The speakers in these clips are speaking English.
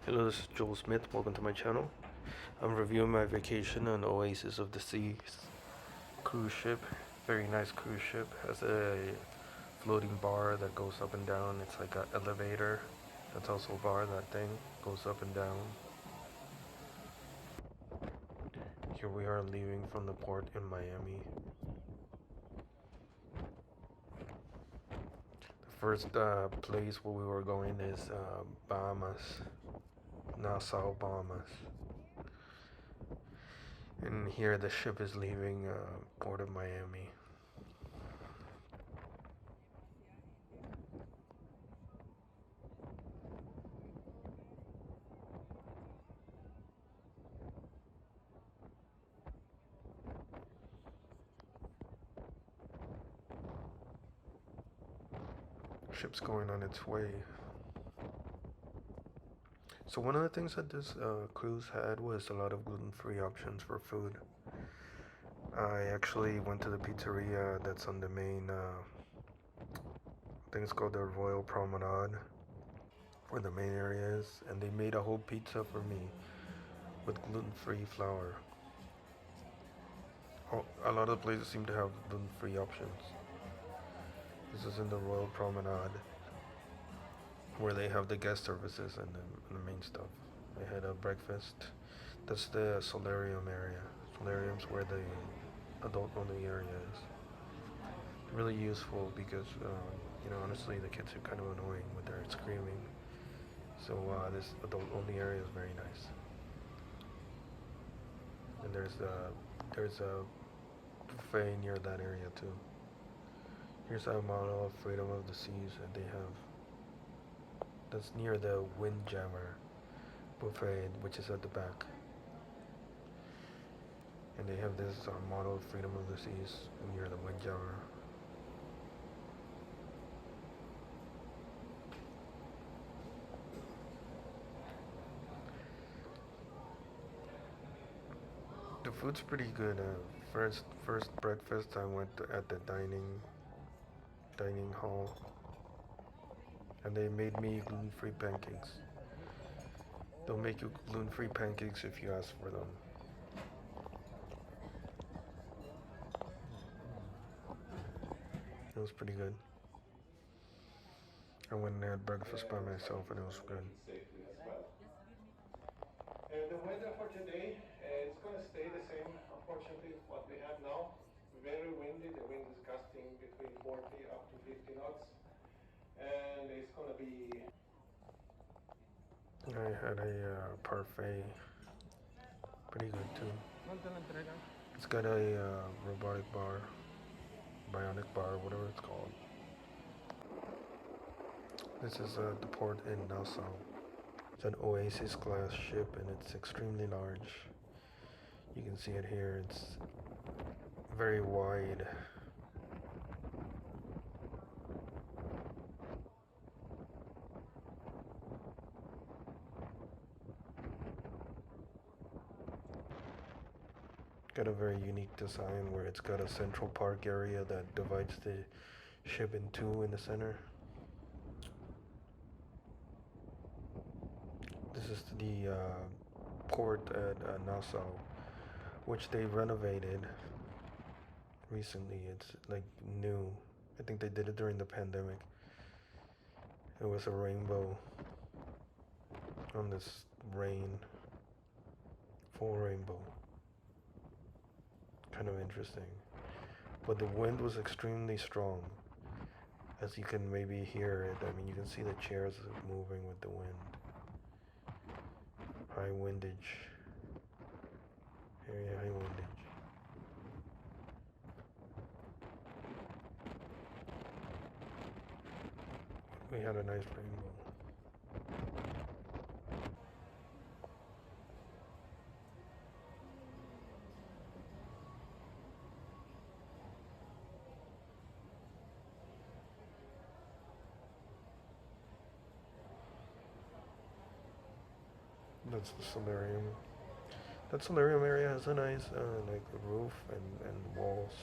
Hello, this is Joel Smith. Welcome to my channel. I'm reviewing my vacation on Oasis of the Seas cruise ship. Very nice cruise ship. Has a floating bar that goes up and down. It's like an elevator. That's also a bar. That thing goes up and down. Here we are leaving from the port in Miami. The first place where we were going is Bahamas, Nassau, Bahamas. And here the ship is leaving port of Miami. Ship's going on its way. So one of the things that this cruise had was a lot of gluten-free options for food. I actually went to the pizzeria that's on the main, I think it's called the Royal Promenade, where the main area is, and they made a whole pizza for me with gluten-free flour. A lot of places seem to have gluten-free options. This is in the Royal Promenade, where they have the guest services and the main stuff. They had a breakfast. That's the solarium area. Solarium's where the adult only area is. Really useful because, honestly, the kids are kind of annoying with their screaming. So this adult only area is very nice. And there's a buffet near that area too. Here's a model of Freedom of the Seas that they have. That's near the Windjammer buffet, which is at the back. And they have this model of Freedom of the Seas near the Windjammer. The food's pretty good. First breakfast I went at the dining hall, and they made me gluten-free pancakes. They'll make you gluten-free pancakes if you ask for them. It was pretty good. I went and had breakfast by myself, and it was good. The weather for today, it's going to stay the same, unfortunately, what we have now. Very windy, the wind is gusting between 40 up to 50 knots. And it's going to be... I had a parfait, pretty good too. It's got a robotic bar, bionic bar, whatever it's called. This is the port in Nassau. It's an Oasis class ship and it's extremely large. You can see it here, it's very wide. Got a very unique design where it's got a central park area that divides the ship in two in the center. This is the port at Nassau, which they renovated recently. It's like new. I think they did it during the pandemic. It was a rainbow on this rain, full rainbow. Kind of interesting. But the wind was extremely strong. As you can maybe hear it, I mean, you can see the chairs moving with the wind. High windage. Very high windage. We had a nice rainbow. That's the solarium. That solarium area has a nice like roof and walls.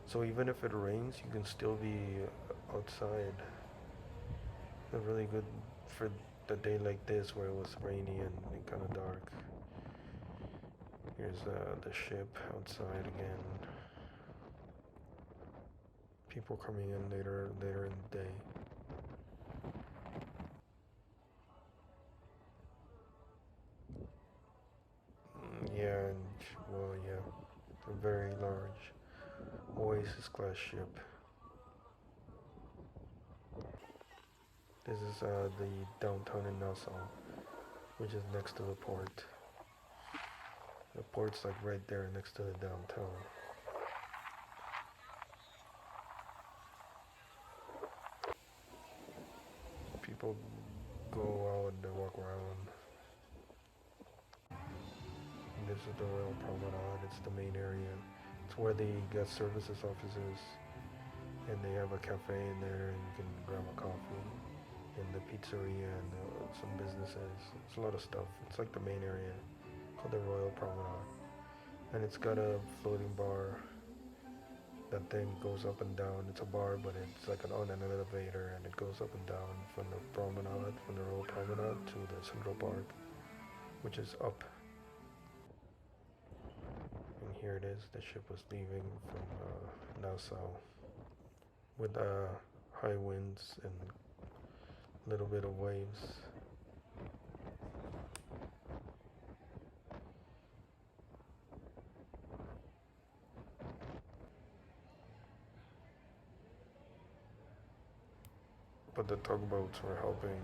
So even if it rains, you can still be outside. They're really good for the day like this where it was rainy and kind of dark. Here's the ship outside again. People coming in later in the day. Yeah, and well, yeah, a very large Oasis class ship. This is the downtown in Nassau, which is next to the port. The port's like right there next to the downtown. People go out and they walk around. And this is the Royal Promenade. It's the main area. It's where the guest services office is. And they have a cafe in there and you can grab a coffee. And the pizzeria and some businesses. It's a lot of stuff. It's like the main area called the Royal Promenade. And it's got a floating bar that thing goes up and down. It's a bar, but it's like on an elevator, and it goes up and down from the promenade, from the Royal Promenade to the Central Park, which is up. And here it is. The ship was leaving from Nassau with high winds and a little bit of waves. But the tugboats were helping.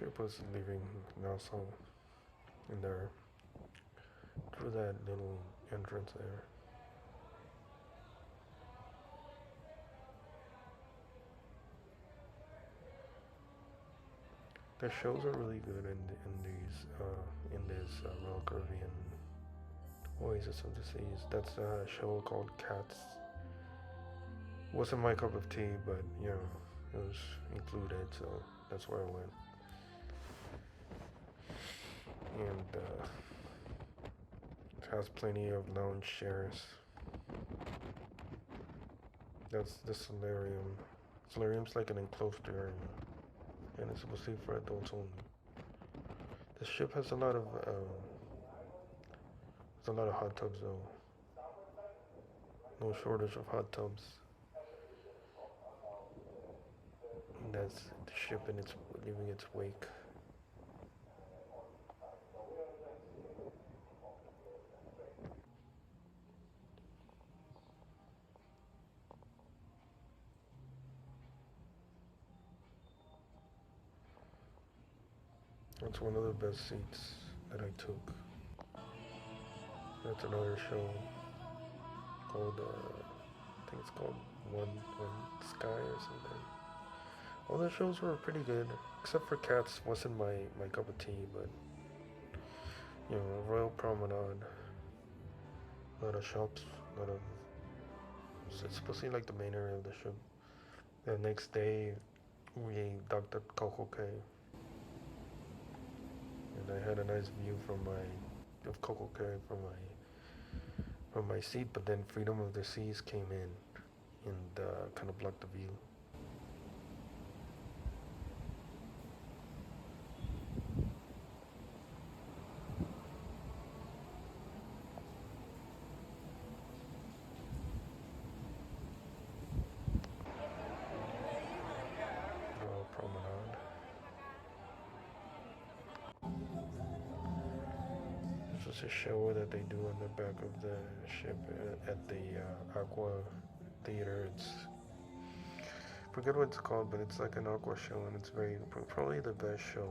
Ship was leaving Nassau in there through that little entrance there. The shows are really good in this Royal Caribbean Oasis of the Seas. That's a show called Cats. Wasn't my cup of tea, but you know, it was included, so that's where I went. And it has plenty of lounge chairs. That's the solarium. Solarium's like an enclosed area, and it's supposed to be for adults only. The ship has a lot of hot tubs though. No shortage of hot tubs. And that's the ship in its leaving its wake. That's one of the best seats that I took. That's another show called, I think it's called One Sky or something. All the shows were pretty good, except for Cats. Wasn't my cup of tea, but you know, Royal Promenade, a lot of shops, a lot of. It's supposed to be like the main area of the ship. The next day, we docked at Coco Cay, and I had a nice view of Coco Cay from my seat. But then Freedom of the Seas came in and kind of blocked the view. Royal Promenade. This is a show that they do on the back of the ship at the Aqua Theater. It's forget what it's called, but it's like an aqua show, and it's probably the best show.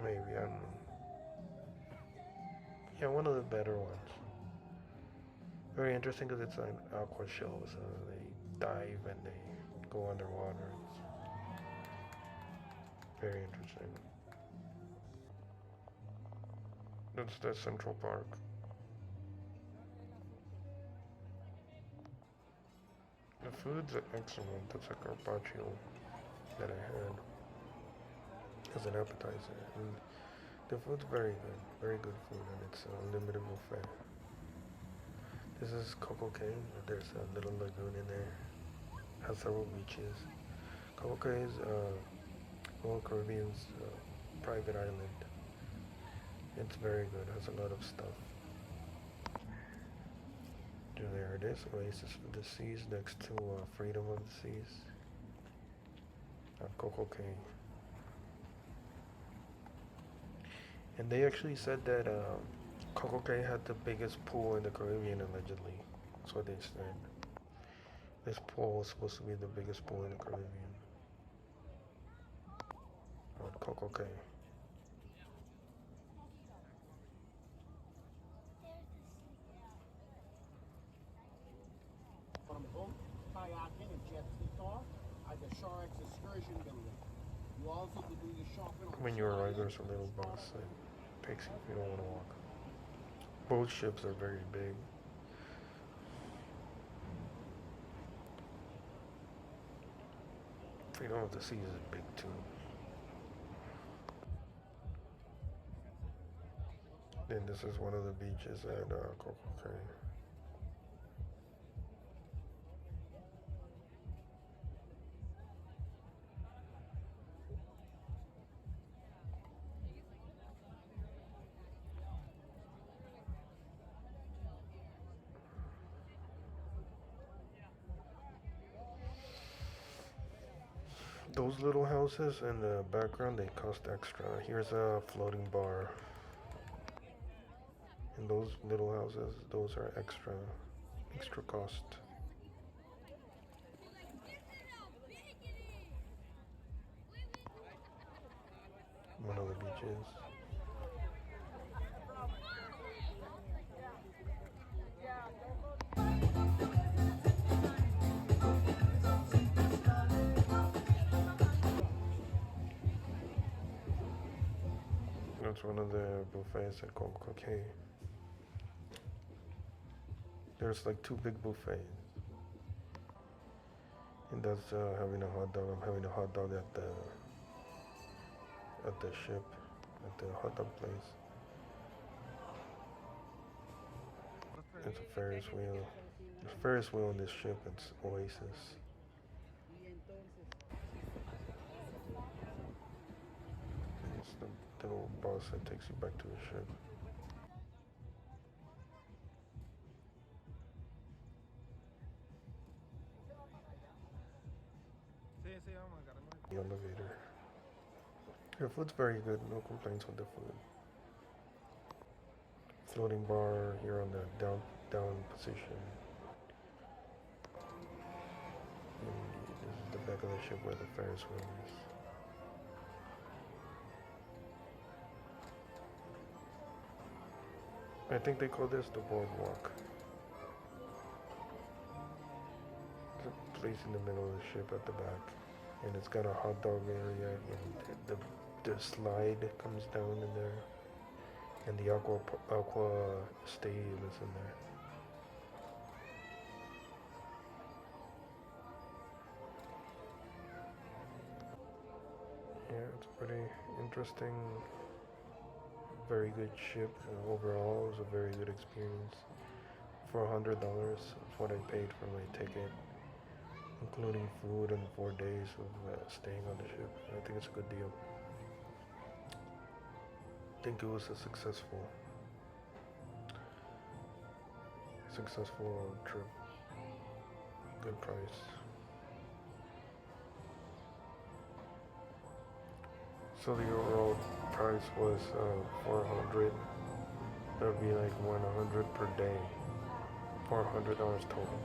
Maybe I don't know. Yeah, one of the better ones. Very interesting because it's an aqua show, so they dive and they go underwater. It's very interesting. That's the Central Park. The food's excellent. That's a carpaccio that I had as an appetizer. And the food's very good food, and it's a unlimited buffet. This is Coco Cay. There's a little lagoon in there. Has several beaches. Coco Cay is Royal Caribbean's private island. It's very good. Has a lot of stuff. There it is, Oasis of the Seas, next to Freedom of the Seas. Coco Cay. And they actually said that Coco Cay had the biggest pool in the Caribbean, allegedly. That's what they said. This pool was supposed to be the biggest pool in the Caribbean. On Coco Cay. From boat, kayaking, and jet ski tour at the Shore X Excursion Building. You also could do your shopping on When you arrive, there's a little bus that takes you if you don't want to walk. Both ships are very big. Freedom of the Seas is big too. Then this is one of the beaches at Coco Cay. Those little houses in the background, they cost extra. Here's a floating bar. And those little houses, those are extra cost. One of the beaches. That's one of the buffets at Coco Cay. There's like two big buffets. And that's having a hot dog. I'm having a hot dog at the ship, at the hot dog place. It's a Ferris wheel. There's a Ferris wheel on this ship. It's Oasis. It's the little bus that takes you back to the ship. The elevator. The food's very good, no complaints with the food. Floating bar here on the down position. And this is the back of the ship where the Ferris wheel is. I think they call this the boardwalk. There's a place in the middle of the ship at the back. And it's got a hot dog area, and the slide comes down in there, and the aqua stadium is in there. Yeah, it's pretty interesting. Very good ship. Overall, it was a very good experience. For $100, that's what I paid for my ticket, including food and 4 days of staying on the ship. I think it's a good deal. I think it was a successful trip. Good price. So the overall price was $400. That would be like $100 per day. $400 total.